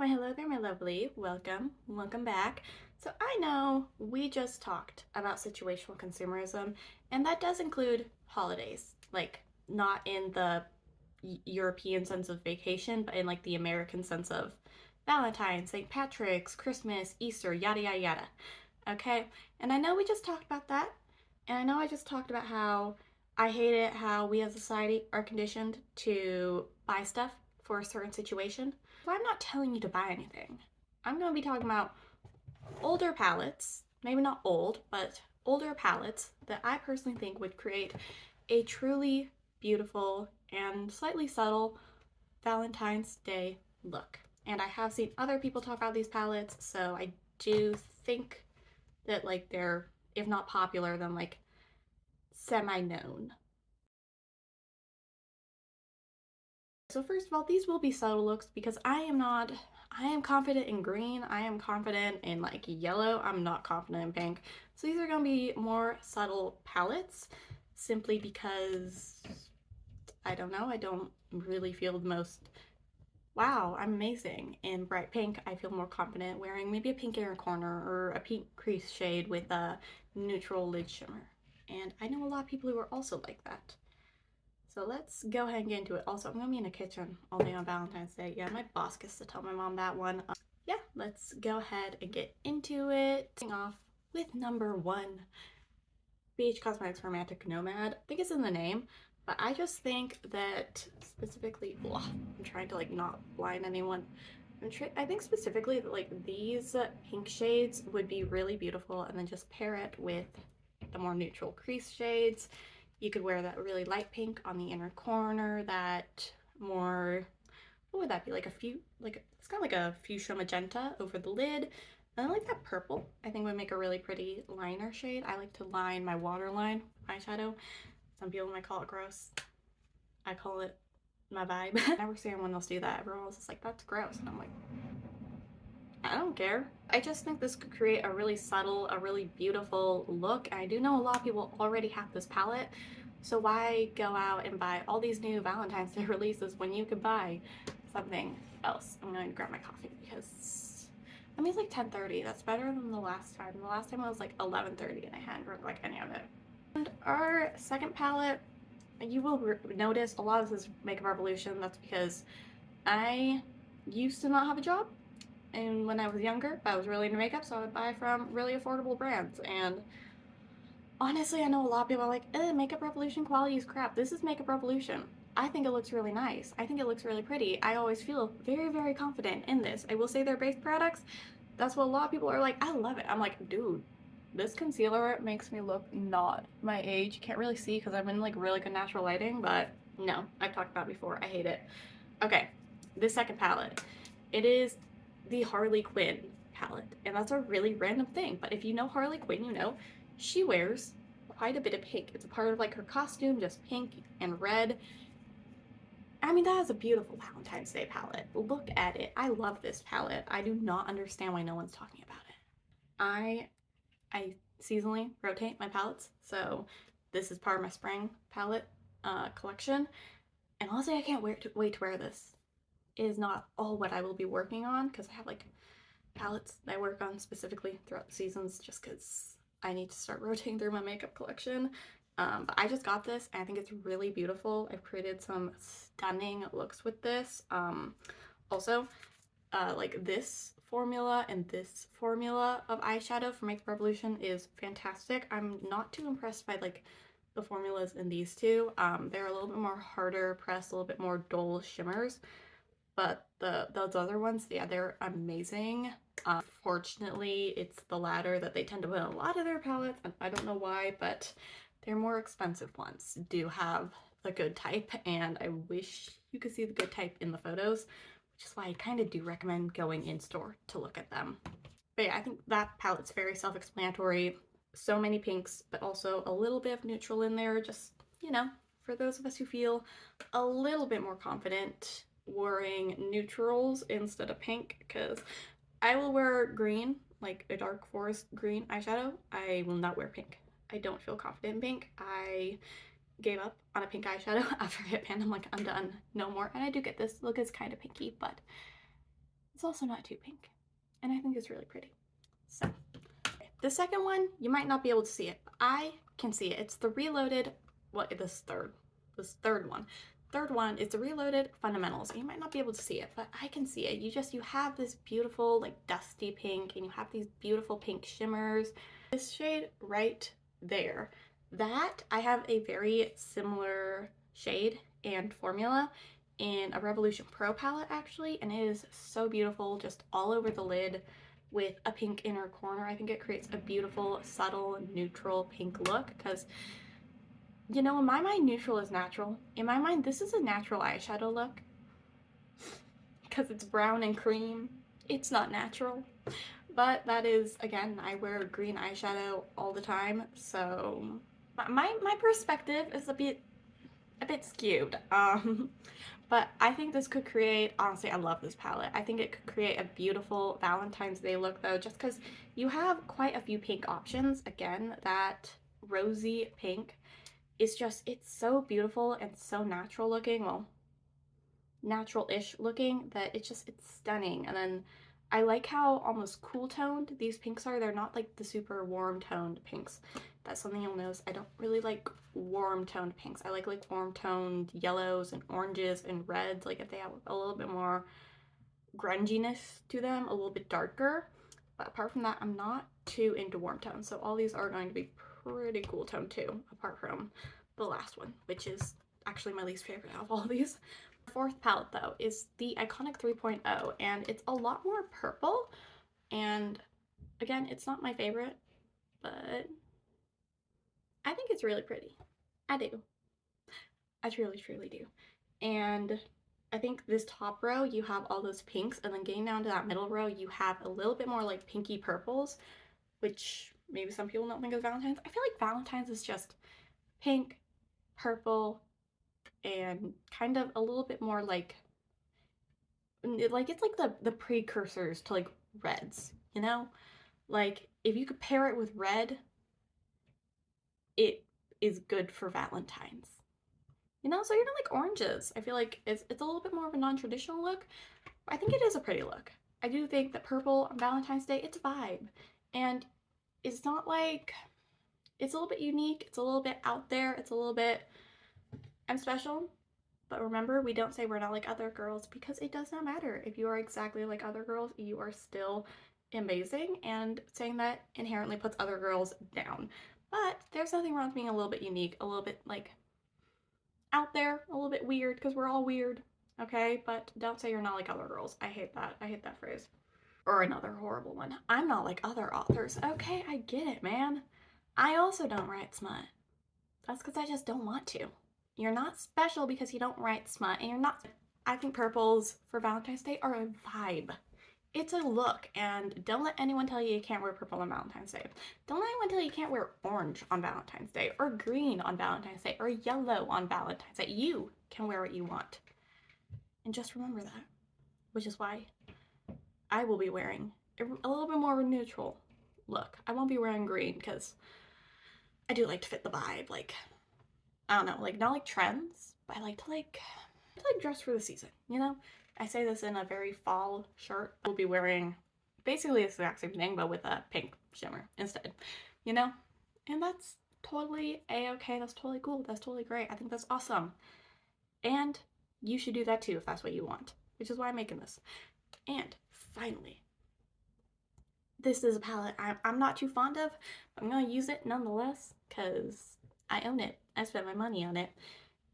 Why, hello there, my lovely. Welcome back. So I know we just talked about situational consumerism, and that does include holidays, like not in the European sense of vacation, but in like the American sense of Valentine's, St. Patrick's, Christmas, Easter, yada yada yada. Okay? And I know we just talked about that, and I know I just talked about how I hate it how we as a society are conditioned to buy stuff for a certain situation. So I'm not telling you to buy anything. I'm going to be talking about older palettes, maybe not old, but older palettes that I personally think would create a truly beautiful and slightly subtle Valentine's Day look. And I have seen other people talk about these palettes, so I do think that like they're, if not popular, then like semi-known. So first of all, these will be subtle looks because I am confident in green, I am confident in like yellow, I'm not confident in pink. So these are gonna be more subtle palettes simply because I don't know, I don't really feel the most, wow, I'm amazing. In bright pink, I feel more confident wearing maybe a pink inner corner or a pink crease shade with a neutral lid shimmer. And I know a lot of people who are also like that. So let's go ahead and get into it. Also, I'm gonna be in the kitchen all day on Valentine's Day. Yeah, my boss gets to tell my mom that one. Yeah, let's go ahead and get into it. Starting off with number one, BH Cosmetics Romantic Nomad. I think it's in the name, but I just think that specifically, I'm trying to like not blind anyone. I think specifically that like these pink shades would be really beautiful, and then just pair it with the more neutral crease shades. You could wear that really light pink on the inner corner, that more, what would that be, like it's kind of like a fuchsia magenta over the lid. And I like that purple, I think would make a really pretty liner shade. I like to line my waterline eyeshadow. Some people might call it gross. I call it my vibe. I never see anyone else do that. Everyone else is like, that's gross. And I'm like, I don't care. I just think this could create a really subtle, a really beautiful look. And I do know a lot of people already have this palette, so why go out and buy all these new Valentine's Day releases when you could buy something else? I'm going to grab my coffee because I mean it's like 10:30. That's better than the last time. The last time it was like 11:30 and I hadn't drunk like any of it. And our second palette, you will notice a lot of this is Makeup Revolution. That's because I used to not have a job, and when I was younger, I was really into makeup, so I would buy from really affordable brands. And honestly, I know a lot of people are like, Makeup Revolution quality is crap. This is Makeup Revolution. I think it looks really nice. I think it looks really pretty. I always feel very, very confident in this. I will say their base products, that's what a lot of people are like, I love it. I'm like, dude, this concealer makes me look not my age. You can't really see because I'm in like really good natural lighting, but no, I've talked about it before. I hate it. Okay, this second palette. It is the Harley Quinn palette, and that's a really random thing, but if you know Harley Quinn, you know she wears quite a bit of pink. It's a part of like her costume, just pink and red. I mean, that is a beautiful Valentine's Day palette. Look at it. I love this palette. I do not understand why no one's talking about it. I seasonally rotate my palettes, so this is part of my spring palette collection, and honestly I can't wait to wear this. It is not all what I will be working on because I have like palettes that I work on specifically throughout the seasons just because I need to start rotating through my makeup collection. But I just got this and I think it's really beautiful. I've created some stunning looks with this. Also, like this formula and this formula of eyeshadow for Makeup Revolution is fantastic. I'm not too impressed by like the formulas in these two. They're a little bit more harder pressed, a little bit more dull shimmers. But those other ones, yeah, they're amazing. Fortunately, it's the latter that they tend to put in a lot of their palettes, and I don't know why, but their more expensive ones do have the good type, and I wish you could see the good type in the photos, which is why I kind of do recommend going in store to look at them. But yeah, I think that palette's very self-explanatory. So many pinks, but also a little bit of neutral in there, just, you know, for those of us who feel a little bit more confident wearing neutrals instead of pink, because I will wear green, like a dark forest green eyeshadow. I will not wear pink. I don't feel confident in pink. I gave up on a pink eyeshadow after Hit Pan. I'm like, I'm done, no more. And I do get this look is kind of pinky, but It's also not too pink, and I think it's really pretty. So, the second one, you might not be able to see it, but I can see it. It's the Reloaded, this third one. Third one is the Reloaded Fundamentals. You might not be able to see it, but I can see it. You have this beautiful, like, dusty pink, and you have these beautiful pink shimmers. This shade right there, that I have a very similar shade and formula in a Revolution Pro palette, actually, and it is so beautiful, just all over the lid with a pink inner corner. I think it creates a beautiful, subtle, neutral pink look, because, you know, in my mind, neutral is natural. In my mind, this is a natural eyeshadow look, because it's brown and cream. It's not natural. But that is, again, I wear green eyeshadow all the time, so my perspective is a bit skewed. But I think this could create, honestly, I love this palette. I think it could create a beautiful Valentine's Day look, though, just because you have quite a few pink options. Again, that rosy pink is just, it's so beautiful and so natural looking. Well, natural-ish looking, that it's stunning. And then I like how almost cool toned these pinks are. They're not like the super warm toned pinks. That's something you'll notice. I don't really like warm toned pinks. I like warm toned yellows and oranges and reds, like if they have a little bit more grunginess to them, a little bit darker. But apart from that, I'm not too into warm tones. So all these are going to be pretty cool tone too, apart from the last one, which is actually my least favorite out of all of these. The fourth palette, though, is the Iconic 3.0, and it's a lot more purple. And again, it's not my favorite, but I think it's really pretty. I do. I truly, truly do. And I think this top row, you have all those pinks, and then getting down to that middle row, you have a little bit more like pinky purples, which maybe some people don't think of Valentine's. I feel like Valentine's is just pink, purple, and kind of a little bit more like it's like the precursors to like reds, you know? Like if you could pair it with red, it is good for Valentine's. You know, so even like oranges, I feel like it's a little bit more of a non-traditional look. But I think it is a pretty look. I do think that purple on Valentine's Day, it's a vibe. And it's not like, it's a little bit unique, it's a little bit out there, it's a little bit, I'm special. But remember, we don't say we're not like other girls, because it does not matter. If you are exactly like other girls, you are still amazing, and saying that inherently puts other girls down. But there's nothing wrong with being a little bit unique, a little bit like out there, a little bit weird, because we're all weird, okay? But don't say you're not like other girls. I hate that. I hate that phrase. Or another horrible one. I'm not like other authors. Okay, I get it, man. I also don't write smut. That's because I just don't want to. You're not special because you don't write smut, and you're not. I think purples for Valentine's Day are a vibe. It's a look, and don't let anyone tell you you can't wear purple on Valentine's Day. Don't let anyone tell you you can't wear orange on Valentine's Day, or green on Valentine's Day, or yellow on Valentine's Day. You can wear what you want. And just remember that, which is why I will be wearing a little bit more of a neutral look. I won't be wearing green because I do like to fit the vibe. Like, I don't know, like not like trends, but I like to dress for the season, you know? I say this in a very fall shirt. I will be wearing basically the exact same thing, but with a pink shimmer instead, you know? And that's totally a-okay. That's totally cool. That's totally great. I think that's awesome. And you should do that too if that's what you want, which is why I'm making this. And finally, this is a palette I'm not too fond of, but I'm going to use it nonetheless because I own it. I spent my money on it.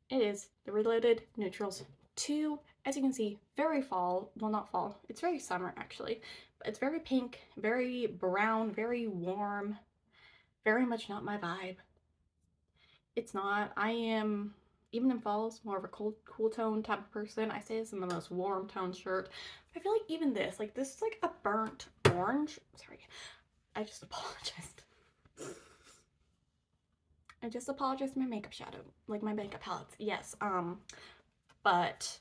It is the Reloaded Neutrals 2. As you can see, very fall. Well, not fall. It's very summer, actually. But it's very pink, very brown, very warm. Very much not my vibe. It's not. I am, even in falls, more of a cool tone type of person. I say this in the most warm tone shirt. I feel like even this is like a burnt orange. Sorry, I just apologized. I just apologized to my makeup shadow, like my makeup palettes. Yes, but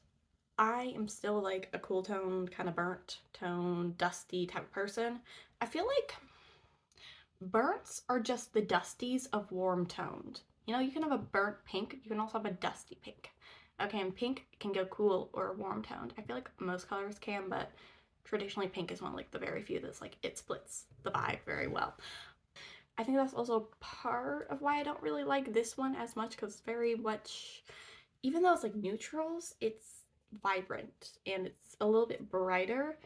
I am still like a cool tone, kind of burnt tone, dusty type of person. I feel like burns are just the dusties of warm toned. You know, you can have a burnt pink, you can also have a dusty pink. Okay, and pink can go cool or warm toned. I feel like most colors can, but traditionally pink is one of like the very few that's like it splits the vibe very well. I think that's also part of why I don't really like this one as much, because it's very much, even though it's like neutrals, it's vibrant and it's a little bit brighter.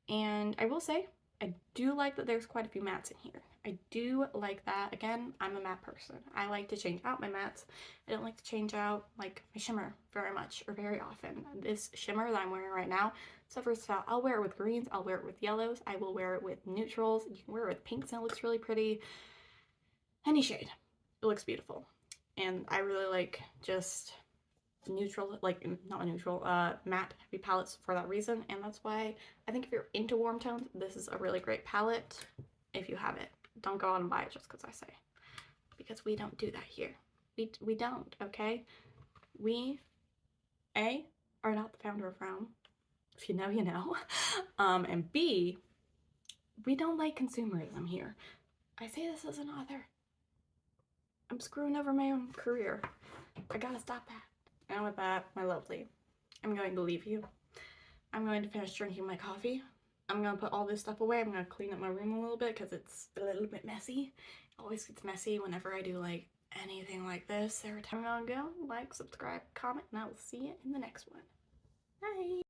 And I will say, I do like that there's quite a few mattes in here. I do like that. Again, I'm a matte person. I like to change out my mattes. I don't like to change out like my shimmer very much or very often. This shimmer that I'm wearing right now, so first of all, I'll wear it with greens, I'll wear it with yellows, I will wear it with neutrals. You can wear it with pinks and it looks really pretty. Any shade, it looks beautiful. And I really like just neutral, like not neutral, matte heavy palettes for that reason. And that's why I think if you're into warm tones, this is a really great palette. If you have it, don't go out and buy it just because I say, because we don't do that here. We don't, okay? We, A, are not the founder of Rome. If you know, you know. And B, we don't like consumerism here. I say this as an author. I'm screwing over my own career. I gotta stop that. And with that, my lovely, I'm going to leave you. I'm going to finish drinking my coffee. I'm going to put all this stuff away. I'm going to clean up my room a little bit because it's a little bit messy. It always gets messy whenever I do like anything like this. Every time I'm going to go, like, subscribe, comment, and I will see you in the next one. Bye!